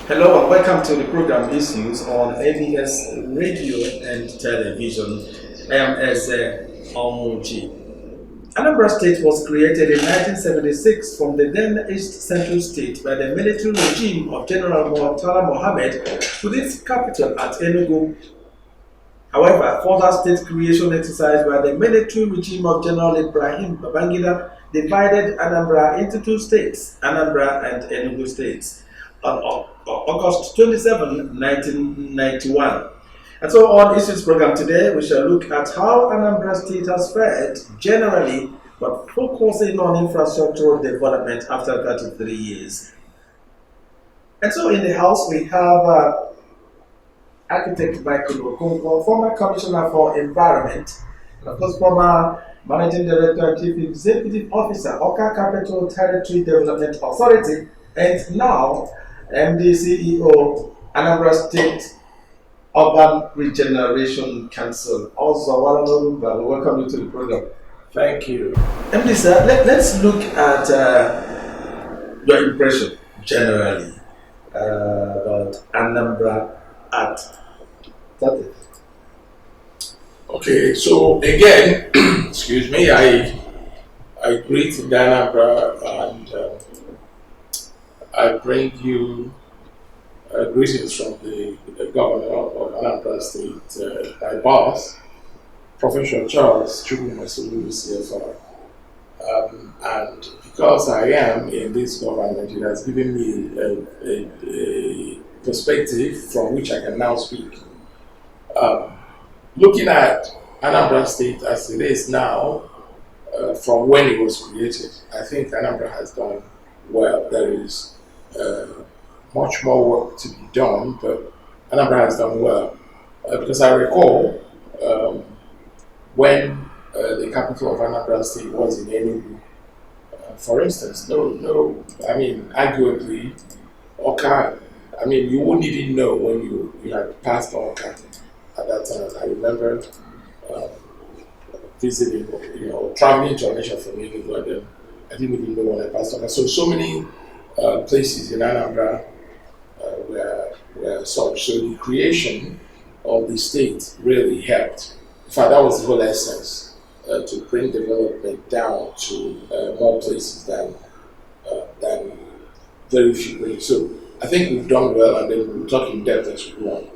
Hello and welcome to the program Issues on ABS Radio and Television. I am Eze Omuji. Anambra State was created in 1976 from the then East Central State by the military regime of General Murtala Mohammed with its capital at Enugu. However, further state creation exercise by the military regime of General Ibrahim Babangida divided Anambra into two states, Anambra and Enugu states, on August 27, 1991. And so on Issues program today, we shall look at how Anambra State has fared generally, but focusing on infrastructural development after 33 years. And so in the house, we have Architect Michael Okonkwo, former Commissioner for Environment, and of course, former Managing Director and Chief Executive Officer, Oka Capital Territory Development Authority, and now MD CEO, Anambra State Urban Regeneration Council. Also, welcome you to the program. Thank you. MD sir, let's look at your impression generally about Anambra at 30. Okay, so again, excuse me, I greet Anambra and I bring you greetings from the governor of Anambra State, my boss, Professor Charles Chukwumasulu, CFR. And because I am in this government, it has given me a perspective from which I can now speak. Looking at Anambra State as it is now, from when it was created, I think Anambra has done well. There is much more work to be done, but Anambra has done well. Because I recall when the capital of Anambra State was in Enugu, for instance, arguably, Oka, you wouldn't even know when you had passed Oka at that time. I remember visiting, traveling to Onitsha from Enugu, and then I didn't even know when I passed Oka. So many places in Anambra were such. So the creation of the state really helped. In fact, that was the whole essence, to bring development down to more places than very few places. So I think we've done well, and then we'll talk in depth as we go on.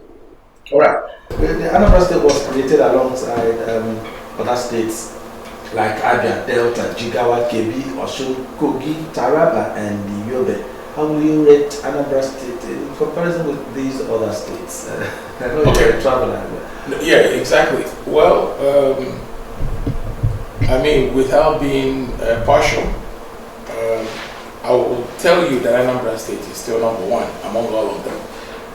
All right. The Anambra State was created alongside other states like Abia, Delta, Jigawa, Kebbi, Osun, Kogi, Taraba, and Yobe. How will you rate Anambra State in comparison with these other states? I know you're a traveler. Yeah, exactly. Well, without being partial, I will tell you that Anambra State is still number one among all of them.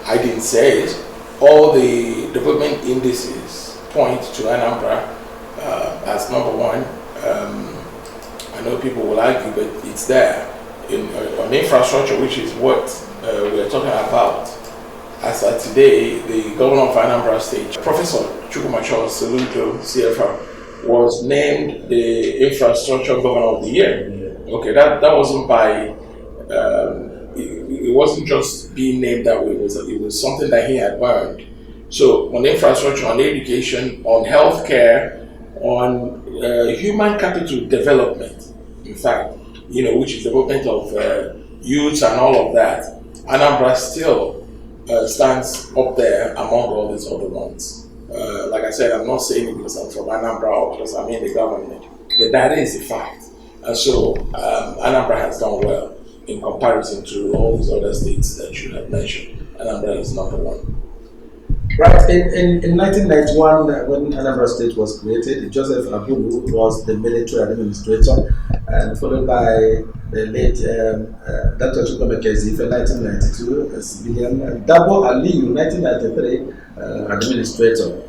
I didn't say it. All the development indices point to Anambra as number one. I know people will argue, but it's there. On infrastructure, which is what we're talking about. As of today, the governor of Anambra State, Professor Chukwumasulu, CFR, was named the Infrastructure Governor of the Year. Okay, that wasn't by, it wasn't just being named that way, it was something that he had earned. So on infrastructure, on education, on healthcare, on human capital development, in fact, which is development of youth and all of that, Anambra still stands up there among all these other ones. Like I said, I'm not saying it because I'm from Anambra or because I'm in the government, but that is a fact. And so Anambra has done well in comparison to all these other states that you have mentioned. Anambra is number one. Right. In 1991, when Anambra State was created, Joseph Abulu was the military administrator, and followed by the late Dr. Chukwuemekezi in 1992, a civilian, and Dabo Aliyu, 1993, administrator,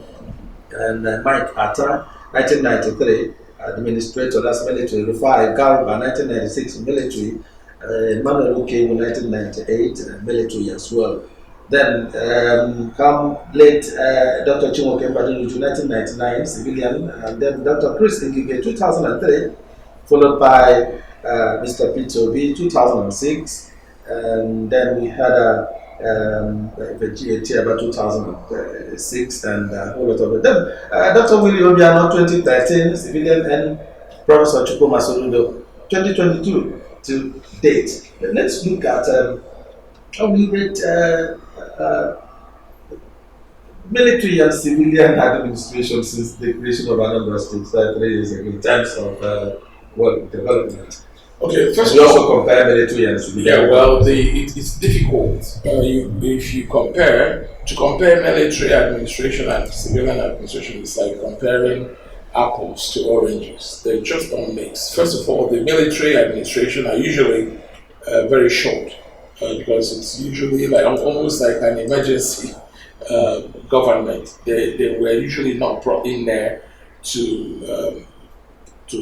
and Mike Atta, 1993, administrator, that's military. Rufai Garba, 1996, military. Emmanuel Okebu, 1998, military as well. Then come late Dr. Chimoke Mbadinuju, 1999, civilian, and then Dr. Chris Ngige, 2003, followed by Mr. Peter B, 2006, and then we had the GAT about 2006 and a whole lot of it. Then Dr. Willie Obiano 2013, civilian, and Professor Chukwu Masoludo 2022 to date. But let's look at how we rate military and civilian administration since the creation of Anambra State 3 years ago in terms of development. Okay, first we also compare military and civilian. Yeah, well, it's difficult if you compare military administration and civilian administration. It's like comparing apples to oranges. They just don't mix. First of all, the military administration are usually very short because it's usually like almost like an emergency government. They were usually not brought in there to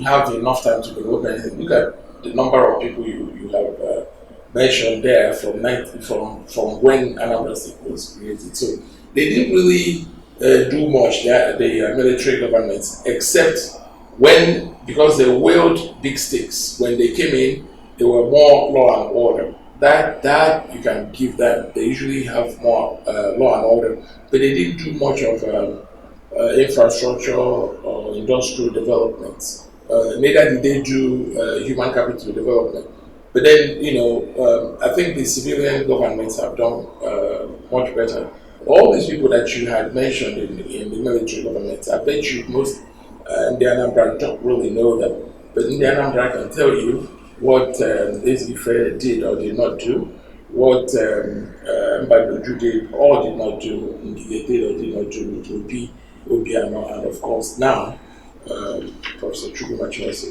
have enough time to develop anything. Look at the number of people you have mentioned there from when Anambra State was created. So they didn't really do much, the military governments, except because they wield big sticks. When they came in, they were more law and order. That you can give them. They usually have more law and order, but they didn't do much of infrastructure or industrial development. Neither did they do human capital development. But then, I think the civilian governments have done much better. All these people that you had mentioned in the military government, I bet you most in the Anambra don't really know them. But in the Anambra, I can tell you what Ife did or did not do, what Mbadoju did or did not do, Ngige did or did not do, to be Obiano, and of course now, Professor Chukwumachi is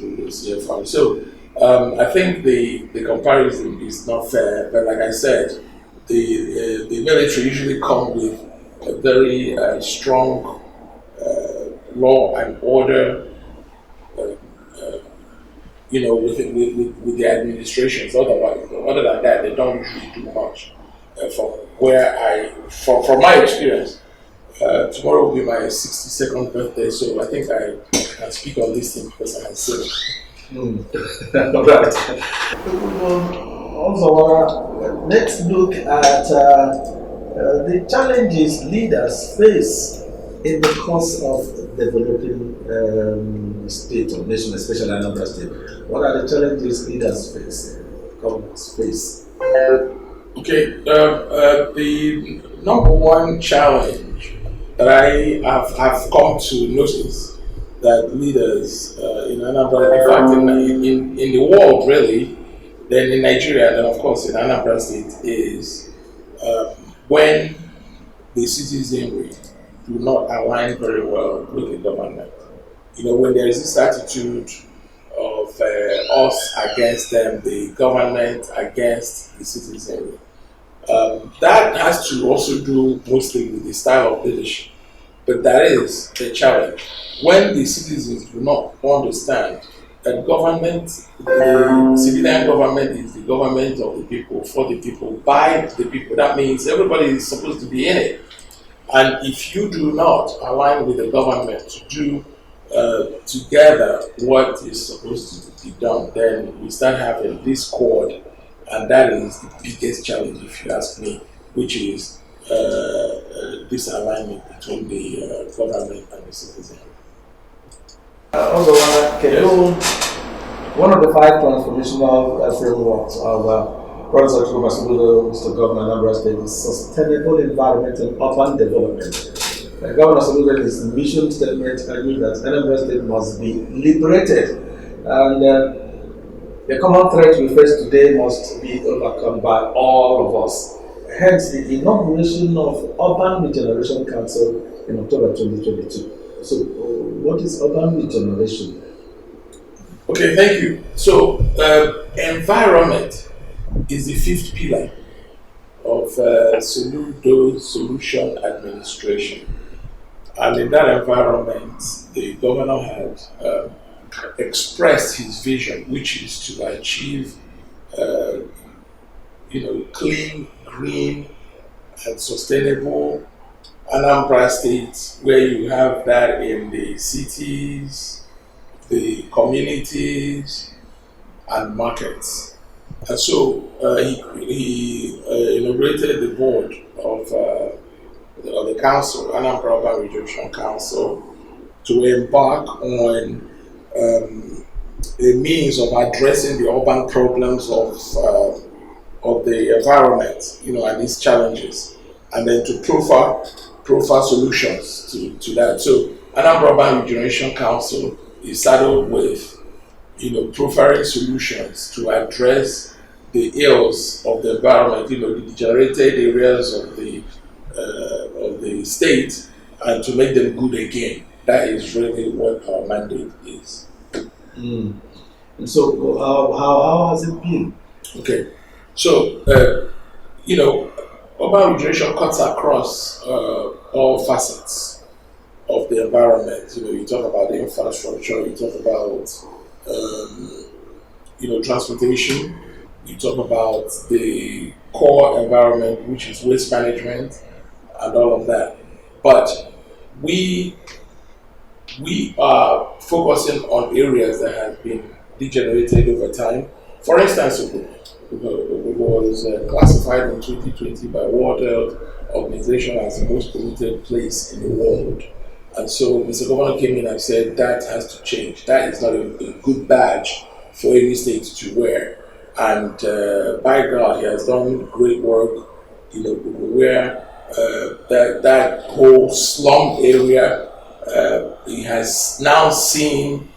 CFR. So I think the comparison is not fair, but like I said, the military usually come with a very strong law and order, with the administrations. Other than that, they don't usually do much. From my experience, tomorrow will be my 62nd birthday, so I think I can speak on this thing because I have seen it. Right. Also, let's look at the challenges leaders face in the course of developing state or nation, especially Anambra State. What are the challenges leaders face, governments face? Okay, the number one challenge that I have come to notice that leaders in Anambra, in fact in the world really, then in Nigeria, and then of course in Anambra State, is when the citizenry do not align very well with the government. When there is this attitude of us against them, the government against the citizenry, that has to also do mostly with the style of leadership. But that is the challenge. When the citizens do not understand that government, the civilian government is the government of the people, for the people, by the people, that means everybody is supposed to be in it. And if you do not align with the government to do together what is supposed to be done, then we start having discord, and that is the biggest challenge, if you ask me, which is this alignment between the government and the citizen. Also, one of the 5 transformational frameworks of Professor Chukwumachi, Mr. Governor Anambra State, is sustainable environment and urban development. Governor Soludo, his mission statement argued that Anambra State must be liberated, and the common threat we face today must be overcome by all of us. Hence, the inauguration of Urban Regeneration Council in October 2022. So, what is urban regeneration? Okay, thank you. So, environment is the 5th pillar of Soludo Solution Administration. And in that environment, the governor had expressed his vision, which is to achieve, clean, green, and sustainable Anambra State, where you have that in the cities, the communities, and markets. And so he inaugurated the board of the council, Anambra Urban Regeneration Council, to embark on a means of addressing the urban problems of the environment, and these challenges, and then to profile solutions to that. So Anambra Urban Regeneration Council is saddled with, profiling solutions to address the ills of the environment, the degenerated areas of the state, and to make them good again. That is really what our mandate is. Mm. And so, how has it been? Okay, so urban regeneration cuts across all facets of the environment. You talk about the infrastructure, you talk about transportation, you talk about the core environment, which is waste management and all of that. But we are focusing on areas that have been degenerated over time. For instance, it was classified in 2020 by World Health Organization as the most polluted place in the world. And so Mr. Governor came in and said that has to change. That is not a good badge for any state to wear. And by God, he has done great work, where that whole slum area, he has now seen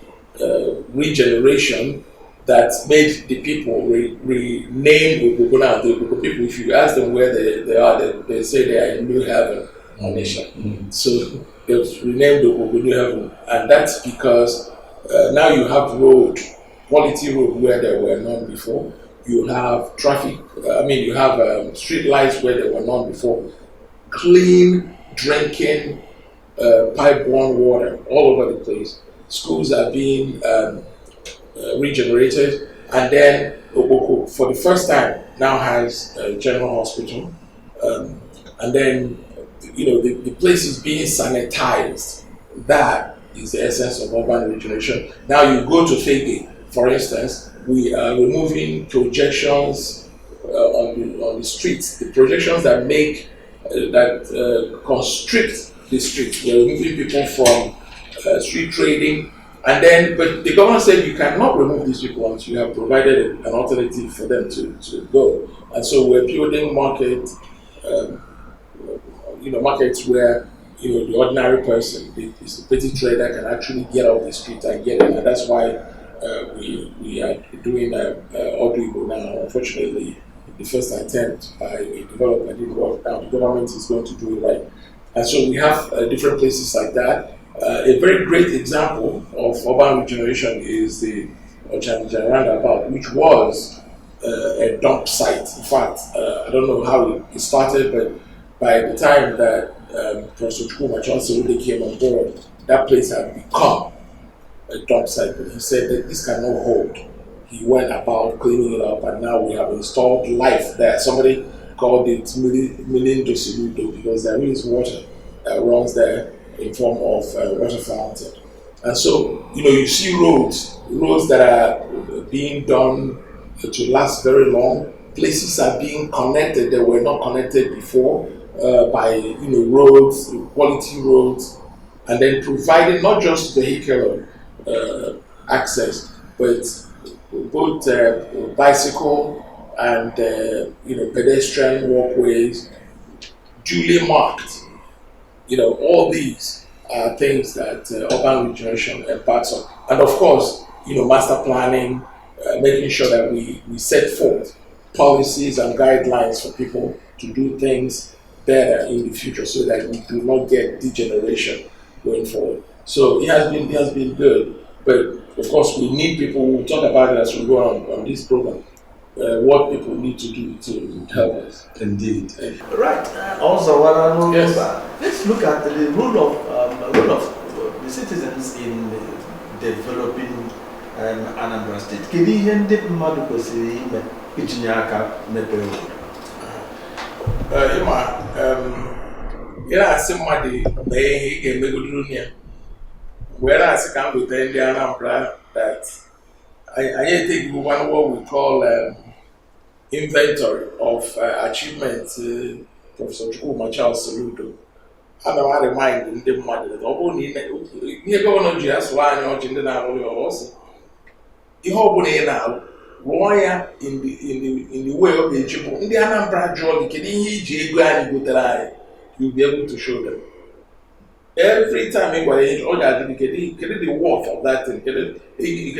regeneration that made the people rename Oguguna. The Ogugu people, if you ask them where they are, they say they are in New Heaven on Nation. Mm-hmm. So they've renamed Ogugu New Heaven, and that's because now you have quality road where there were none before. You have traffic, you have street lights where there were none before. Clean drinking, pipe-borne water all over the place. Schools are being regenerated, and then Oboko, for the first time, now has a general hospital, and then the place is being sanitized. That is the essence of urban regeneration. Now you go to Fege, for instance, we are removing projections on the streets, the projections that make constrict the streets. We are removing people from street trading. And then, but the government said you cannot remove these people until you have provided an alternative for them to go. And so we're building markets where the ordinary person, the petty trader, can actually get off the street and get in. And that's why we are doing Odrigo now. Unfortunately, the first attempt by a developer didn't work. Now the government is going to do it right. And so we have different places like that. A very great example of urban regeneration is the Ochanija roundabout, which was a dump site. In fact, I don't know how it started, but by the time that Professor Chukwuma came on board, that place had become a dump site. But he said that this cannot hold. He went about cleaning it up, and now we have installed life there. Somebody called it Milindo Soludo because there is water that runs there in form of water fountain. And so, you see roads that are being done to last very long. Places are being connected that were not connected before by roads, quality roads, and then providing not just vehicular access, but both bicycle and pedestrian walkways duly marked. All these are things that urban regeneration embarks on. And of course, master planning, making sure that we set forth policies and guidelines for people to do things better in the future so that we do not get degeneration going forward. So it has been good, but of course we need people. We'll talk about it as we go on this program. What people need to do to help us. Indeed. Right. Also, what I know, yes. Let's look at the role of the citizens in developing Anambra State. Kedu ihe ndị mmadụ kwesịrị ime itinye aka mepee obodo? Asị mmadụ mee ihe ị ga-emegodoro ya. Wee na-asị ka m weta ndị Anambra that I take what we call inventory of achievements Professor Chukwuma Charles Soludo. And I remind them that ihe gọvanọ ji asụrụ anyị ọchị ndị na-arụ ya ọsọ ihe ọ bụla ị na-arụ rụọ ya in the way ọ ga-eji bụ ndị Anambra jụọ gị kedu ihe iji ego anyị gotere anyị, you'll be able to show them. Every time ị gwara ihe ọ ga-adị kedu the worth of that thing, kedu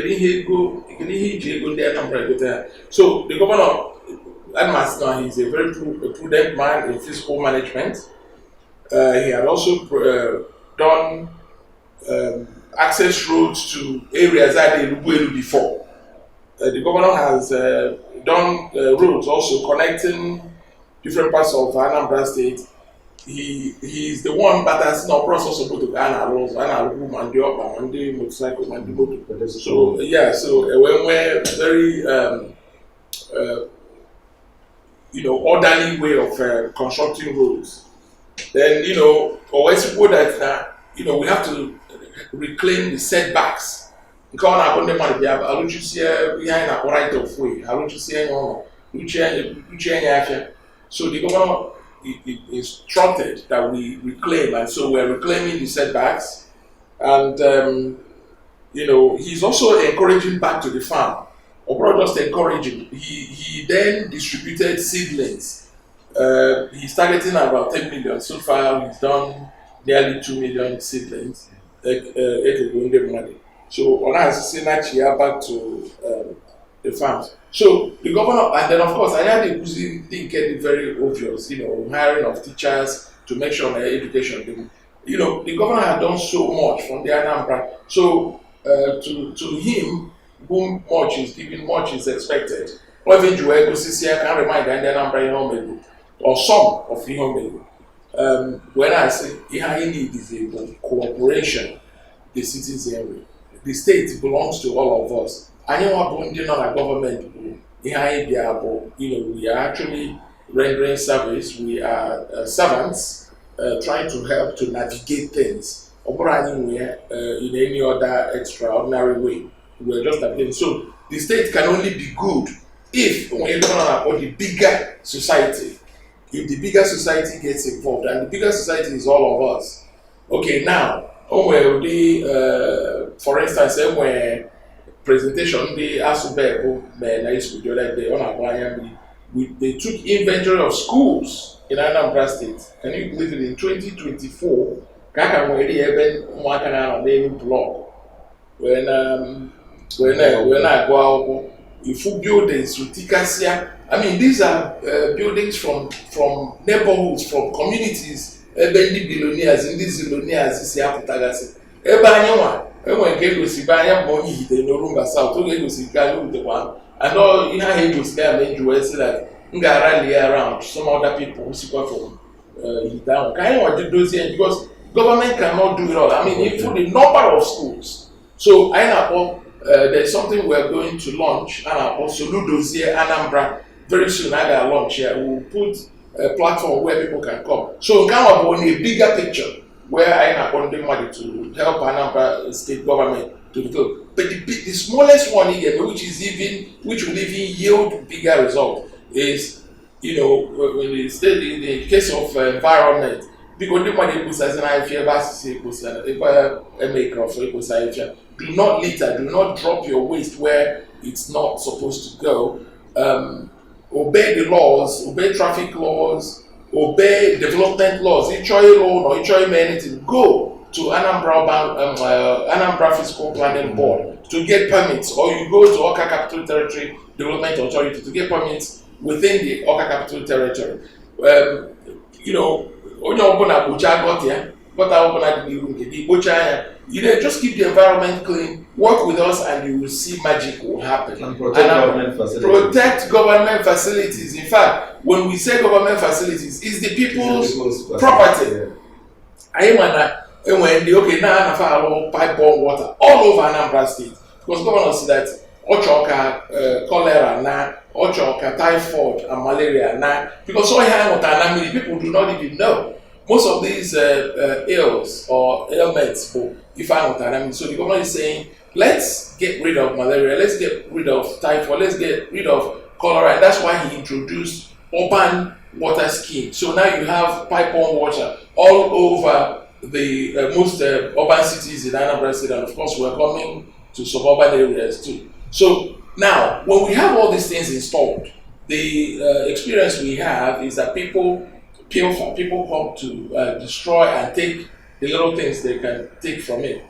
ihe iji ego ndị Anambra gotere anyị. So the governor, now he's a very prudent man in fiscal management. He had also done access roads to areas that they were before. The governor has done roads also connecting different parts of Anambra State. He's the one that has no process of to Ghana roads, and the motorcycle, and the motor. So yeah, so when we're very orderly way of constructing roads. Then always people that we have to reclaim the setbacks. Because I want them to be able to see behind a right of way. I want to see so the government instructed that we reclaim, and so we're reclaiming the setbacks. And he's also encouraging back to the farm. Or not just encouraging. He then distributed seedlings. He's targeting about 10 million. So far, he's done nearly 2 million seedlings. So, on us, say that year back to the farms. So, the governor, and then of course, I had didn't get it very obvious, hiring of teachers to make sure their education. The governor had done so much from the Anambra. So, to him, whom much is given, much is expected. Or even Joel Gosisia can remind the Anambra or some of Ihomelu. When I say he needs is a cooperation, the citizenry. The state belongs to all of us. And you are a government. We are actually rendering service. We are servants trying to help to navigate things. Or anywhere in any other extraordinary way. We are just navigating. So the state can only be good if we're talking about the bigger society. If the bigger society gets involved, and the bigger society is all of us. Okay, now, for instance, when presentation, they they took inventory of schools in Anambra State. Can you believe it? In 2024, when I go out, if you buildings with Tikasia, I mean, these are buildings from neighborhoods, from communities, Ebendi billionaires, in these billionaires, this year, Putagasi. Ebanyawa, when Gagos, Ibaya, Moni, the Norumba South, Gagos, Galu, the one, and all in our head was there, made you say that Ngarali around some other people who support from down. Can you do those things? Because government cannot do it all. I mean, even the number of schools. So, I know. There's something we're going to launch, and also Ludozie Anambra. Very soon, I got launch here. We'll put a platform where people can come. So, now we're in a bigger picture where I am on the money to help Anambra state government to do. But the smallest one here, which will even yield bigger result, is when in the case of environment. Because the money puts as an IFA, do not litter, do not drop your waste where it's not supposed to go. Obey the laws, obey traffic laws, obey development laws. Each loan or each anything, go to Anambra Fiscal Planning Board to get permits, or you go to Oka Capital Territory Development Authority to get permits within the Oka Capital Territory. Just keep the environment clean, work with us, and you will see magic will happen. And protect government facilities. Protect government facilities. In fact, when we say government facilities, it's the people's property. Now pipe-borne water all over Anambra State. Because governors see that Ochoka, cholera, Ochoka, typhoid, and malaria, because so many people do not even know. Most of these ills or ailments, if I so the government is saying, let's get rid of malaria, let's get rid of typhoid, let's get rid of cholera. And that's why he introduced urban water scheme. So now you have pipe-on water all over the most urban cities in Anambra State, and of course we're coming to suburban areas too. So now, when we have all these things installed, the experience we have is that people come to destroy and take the little things they can take from it.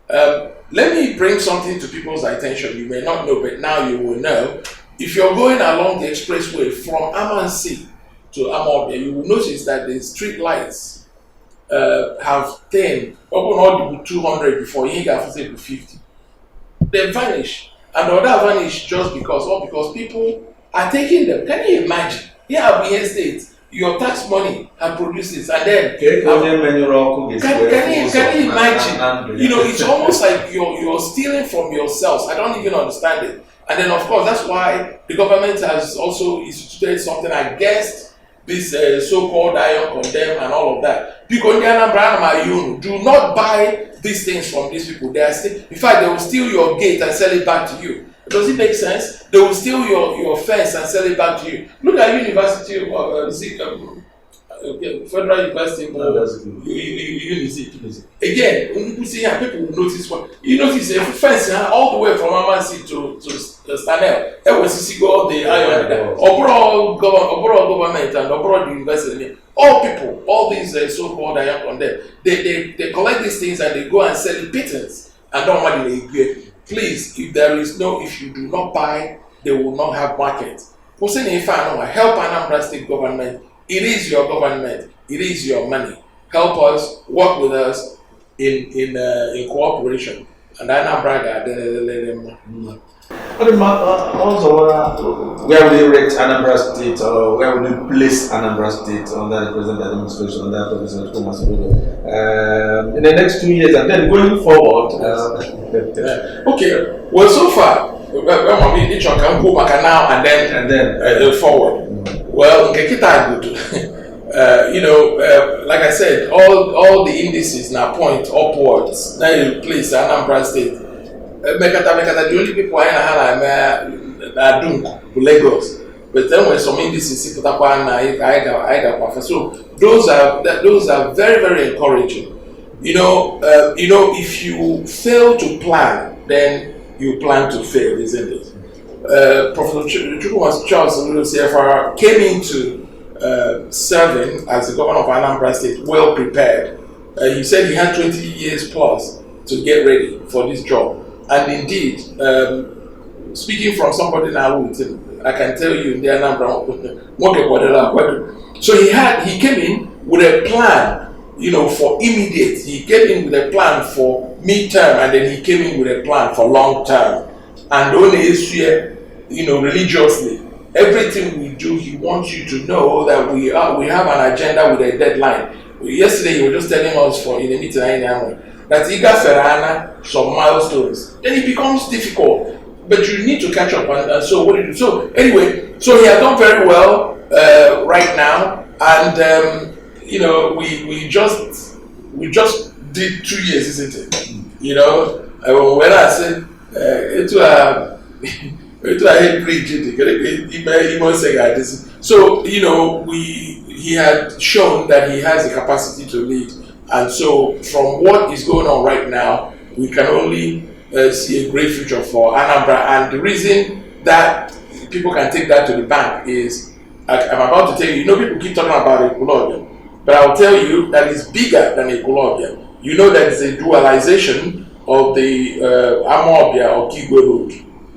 Let me bring something to people's attention. You may not know, but now you will know. If you're going along the expressway from Amansi to Amobia, you will notice that the street lights have 10, open all the 200 before you get to 50. They vanish. And the other vanish just because people are taking them. Can you imagine? Here at Benin State, your tax money have produced this, and then can you imagine? You know, it's almost like you're stealing from yourselves. I don't even understand it. And then, of course, that's why the government has also instituted something against this so-called iron condemn and all of that. Because the Anambra do not buy these things from these people. They are still, in fact, they will steal your gate and sell it back to you. Does it make sense? They will steal your fence and sell it back to you. Look at University of Federal University of Unity. Again, when you see here, people will notice what you notice a fence all the way from Amansi to Stanel. It go the iron, abroad government and abroad university. All people, all these so-called iron condemn, they collect these things and they go and sell it patents and don't want to. Please, if you do not buy, they will not have market. Help Anambra State government. It is your government. It is your money. Help us, work with us in cooperation. And Anambra also, where will you rate Anambra State, or where will you place Anambra State under the present administration, under President Thomas Odugo, in the next 2 years, and then going forward? Okay. Well, so far, each one can go back now and then forward. Well, like I said, all the indices now point upwards. Now you place Anambra State. The only people I know Lagos, but then when some indices sit up and so those are very, very encouraging. If you fail to plan, then you plan to fail, isn't it? Professor Charles CFR came into serving as the governor of Anambra State well prepared. He said he had 20 years plus to get ready for this job. And indeed, speaking from somebody now with him, I can tell you in the Anambra, so he came in with a plan, for immediate. He came in with a plan for mid-term, and then he came in with a plan for long-term. And only this year, religiously, everything we do, he wants you to know that we have an agenda with a deadline. Yesterday, he was just telling us in a meeting that he got Ferrana some milestones. Then it becomes difficult, but you need to catch up. And so what do you do? So anyway, so he has done very well right now, and we just did 2 years, isn't it? When I said so he had shown that he has the capacity to lead. And so, from what is going on right now, we can only see a great future for Anambra. And the reason that people can take that to the bank is, I'm about to tell you, people keep talking about Equilobia, but I'll tell you that it's bigger than Equilobia. That it's a dualization of the Amobia or Kigwe Road.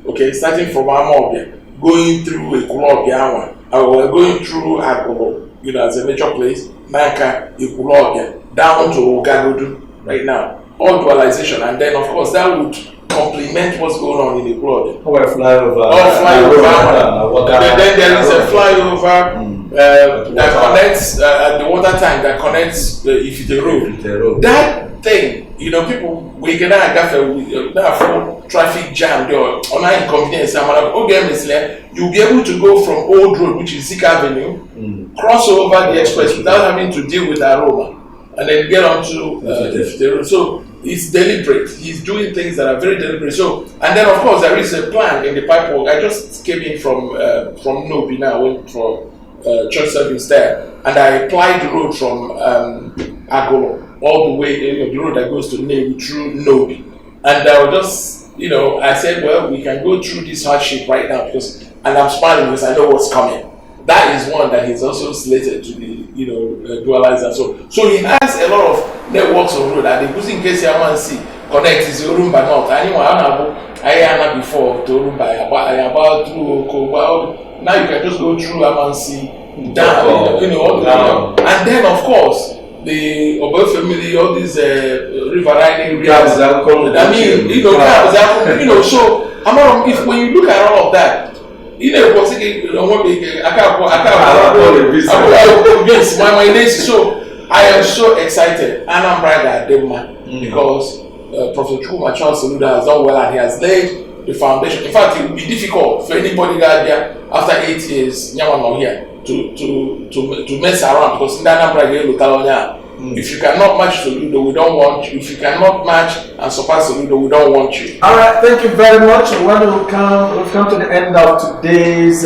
Okay, starting from Amobia, going through Equilobia, or going through Akolo, as a major place, Nanka, Equilobia, down to Ogagodu right now. All dualization, and then of course that would complement what's going on in the world. Flyover. Then there is a flyover that connects the water tank that connects the Ifite Road. That thing, people we can have traffic jam or inconvenience. You'll be able to go from Old Road, which is Zik Avenue, cross over the express without having to deal with Aroma, and then get onto Ifite Road. So it's deliberate. He's doing things that are very deliberate. So, and then of course there is a plan in the pipework. I just came in from Nobi now. I went for church service there, and I applied the road from Agolo all the way, the road that goes to Newi through Nobi, and I was just, I said, well, we can go through this hardship right now and I'm smiling because I know what's coming. That is one that he's also slated to be, dualizer. So he has a lot of networks on road. And in case you want to see, connect is Urumba North. Anyone I had before to Urumba, about through Oko. Now you can just go through Amansi, down, all the way. And then of course, the Obo family, all these riverine areas. So if when you look at all of that, so I am so excited. Anambra because Professor Chuma Charles Saluda has done well and he has laid the foundation. In fact, it would be difficult for anybody that there after 8 years, Nyaman here to mess around because in Anambra if you cannot match Soludo, we don't want you. If you cannot match and surpass Soludo, we don't want you. All right, thank you very much. We've come to the end of today's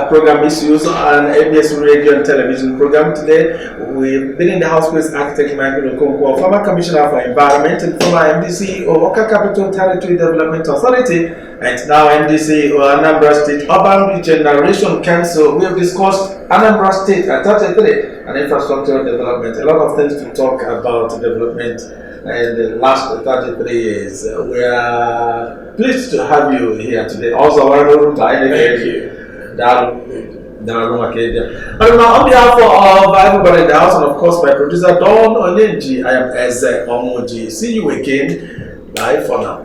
program issues on ABS Radio and Television program. Today, we've been in the house with architect Michael Okonkwo, former commissioner for environment and former MDC of Oka Capital Territory Development Authority, and now MDC of Anambra State Urban Regeneration Council. We have discussed Anambra State at 33 and infrastructural development. A lot of things to talk about development in the last 33 years. We are pleased to have you here today. Also, thank you. On behalf of everybody in the house and of course my producer Don Onyenji, I am Eze Omoji. See you again. Bye for now.